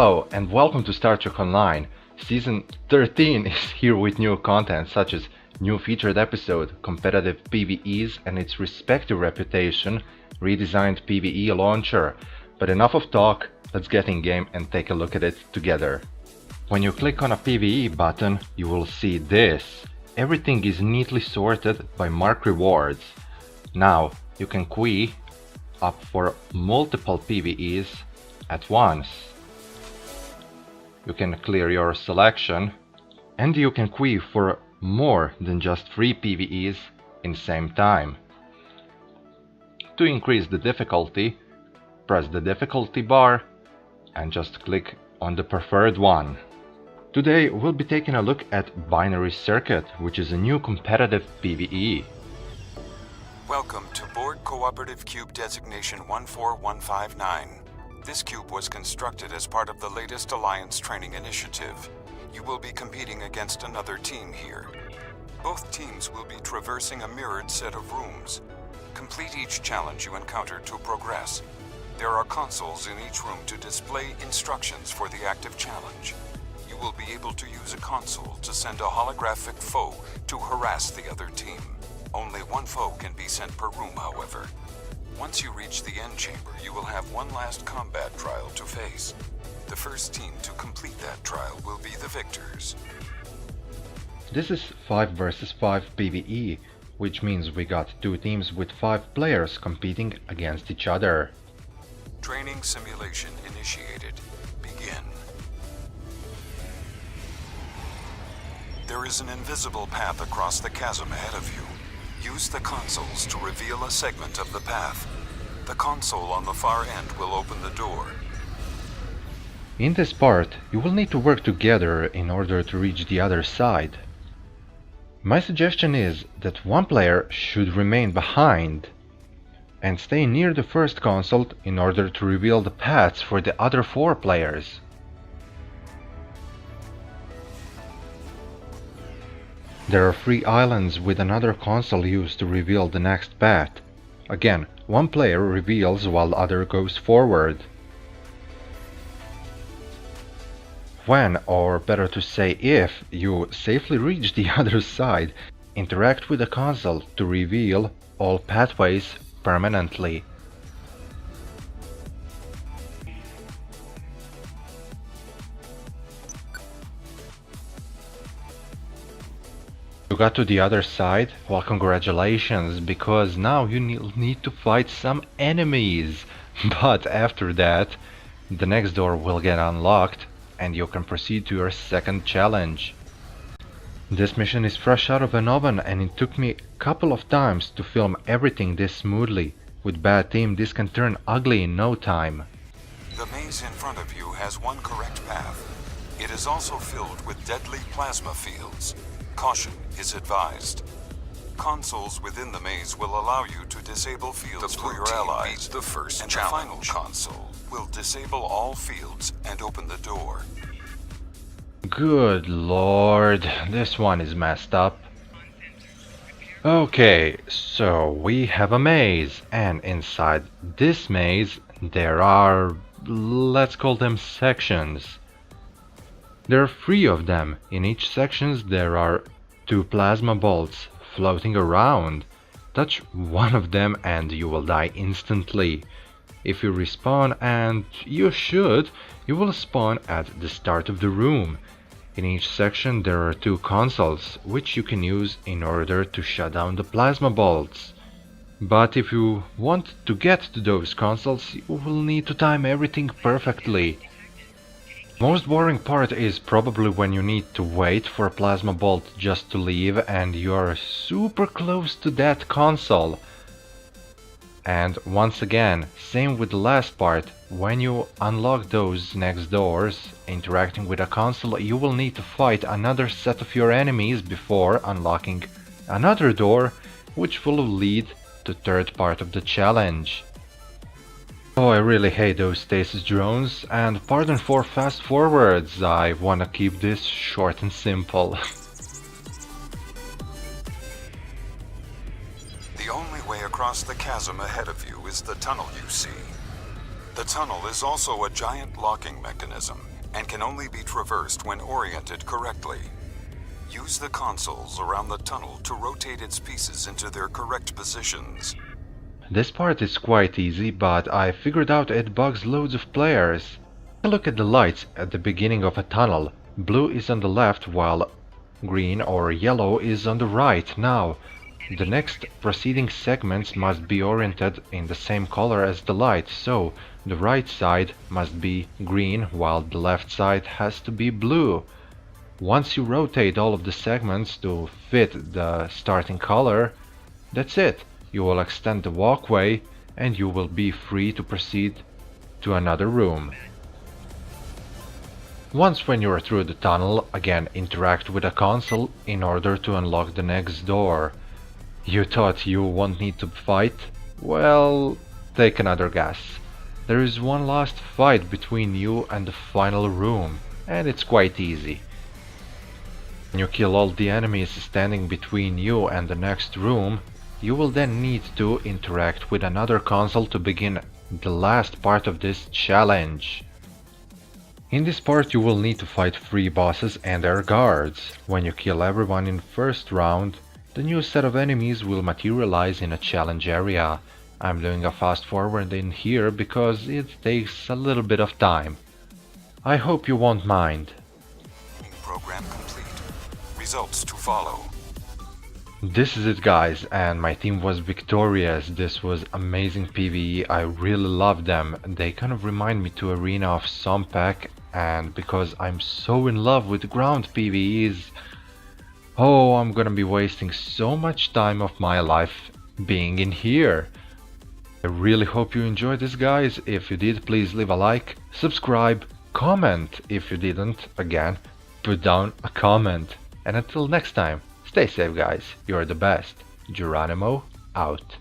Hello and welcome to Star Trek Online. Season 13 is here with new content such as new featured episode, competitive PvEs and its respective reputation, redesigned PvE launcher. But enough of talk, let's get in game and take a look at it together. When you click on a PvE button, you will see this. Everything is neatly sorted by mark rewards. Now you can queue up for multiple PvEs at once. You can clear your selection and you can queue for more than just 3 PvEs in same time. To increase the difficulty, press the difficulty bar and just click on the preferred one. Today we'll be taking a look at Binary Circuit, which is a new competitive PvE. Welcome to Board Cooperative Cube Designation 14159. This cube was constructed as part of the latest Alliance training initiative. You will be competing against another team here. Both teams will be traversing a mirrored set of rooms. Complete each challenge you encounter to progress. There are consoles in each room to display instructions for the active challenge. You will be able to use a console to send a holographic foe to harass the other team. Only one foe can be sent per room, however. Once you reach the end chamber, you will have one last combat trial to face. The first team to complete that trial will be the victors. This is 5 vs 5 PvE, which means we got 2 teams with 5 players competing against each other. Training simulation initiated. Begin. There is an invisible path across the chasm ahead of you. Use the consoles to reveal a segment of the path. The console on the far end will open the door. In this part, you will need to work together in order to reach the other side. My suggestion is that one player should remain behind and stay near the first console in order to reveal the paths for the other 4 players. There are 3 islands with another console used to reveal the next path. Again, one player reveals while the other goes forward. When, or better to say if, you safely reach the other side, interact with the console to reveal all pathways permanently. You got to the other side? Well, congratulations, because now you need to fight some enemies. But after that, the next door will get unlocked and you can proceed to your second challenge. This mission is fresh out of an oven and it took me a couple of times to film everything this smoothly. With bad team, this can turn ugly in no time. The maze in front of you has one correct path. It is also filled with deadly plasma fields. Caution is advised. Consoles within the maze will allow you to disable fields for your allies. The first and challenge. The final console will disable all fields and open the door. Good lord, this one is messed up. Okay, so we have a maze, and inside this maze there are, let's call them sections. There are 3 of them. In each section there are 2 plasma bolts floating around. Touch one of them and you will die instantly. If you respawn, and you should, you will spawn at the start of the room. In each section there are 2 consoles, which you can use in order to shut down the plasma bolts. But if you want to get to those consoles, you will need to time everything perfectly. Most boring part is probably when you need to wait for a plasma bolt just to leave and you are super close to that console. And once again, same with the last part, when you unlock those next doors, interacting with a console, you will need to fight another set of your enemies before unlocking another door, which will lead to the third part of the challenge. Oh, I really hate those stasis drones, and pardon for fast forwards, I wanna keep this short and simple. The only way across the chasm ahead of you is the tunnel you see. The tunnel is also a giant locking mechanism. and can only be traversed when oriented correctly. Use the consoles around the tunnel to rotate its pieces into their correct positions. This part is quite easy, but I figured out it bugs loads of players. Look at the lights at the beginning of a tunnel. Blue is on the left while green or yellow is on the right. Now, the next preceding segments must be oriented in the same color as the light, so the right side must be green while the left side has to be blue. Once you rotate all of the segments to fit the starting color, that's it. You will extend the walkway and you will be free to proceed to another room. Once when you are through the tunnel, again interact with a console in order to unlock the next door. You thought you won't need to fight? Well, take another guess. There is one last fight between you and the final room, and it's quite easy. When you kill all the enemies standing between you and the next room, you will then need to interact with another console to begin the last part of this challenge. In this part you will need to fight 3 bosses and their guards. When you kill everyone in first round, the new set of enemies will materialize in a challenge area. I'm doing a fast forward in here because it takes a little bit of time. I hope you won't mind. Program complete. Results to follow. This is it, guys, and my team was victorious. This was amazing PvE. I really love them. They kind of remind me to Arena of Sompek, and because I'm so in love with ground PvEs, oh, I'm gonna be wasting so much time of my life being in here. I really hope you enjoyed this, guys. If you did, please leave a like, subscribe, comment. If you didn't, again, put down a comment. And until next time, stay safe, guys. You're the best. Geronimo out.